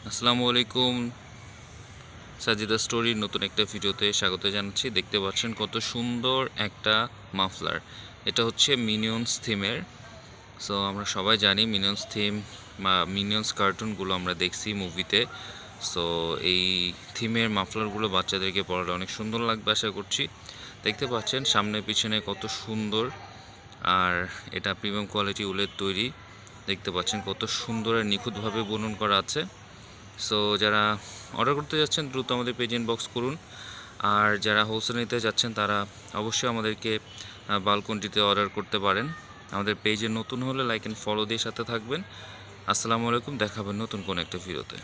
আসসালামু আলাইকুম। সাজিদা স্টোরির নতুন একটা ভিডিওতে স্বাগত জানাচ্ছি। দেখতে পাচ্ছেন কত সুন্দর একটা মাফলার। এটা হচ্ছে মিনিয়ন্স থিমের। সো আমরা সবাই জানি মিনিয়ন্স থিম বা মিনিয়ন্স কার্টুনগুলো আমরা দেখছি মুভিতে। সো এই থিমের মাফলারগুলো বাচ্চাদেরকে পরালে অনেক সুন্দর লাগবে আশা করছি। দেখতে পাচ্ছেন সামনে পিছনে কত সুন্দর, আর এটা প্রিমিয়াম কোয়ালিটি উলের তৈরি। দেখতে পাচ্ছেন কত সুন্দর আর নিখুঁতভাবে বুনন করা আছে। সো যারা অর্ডার করতে যাচ্ছেন দ্রুত আমাদের পেজ ইনবক্স করুন, আর যারা হোলসেল নিতে যাচ্ছেন তারা অবশ্যই আমাদেরকে বাল্ক কোয়ান্টিটিতে অর্ডার করতে পারেন। আমাদের পেজে নতুন হলে লাইক অ্যান্ড ফলো দিয়ে সাথে থাকবেন। আসসালামু আলাইকুম, দেখা হবে নতুন কোনো একটা ভিডিওতে।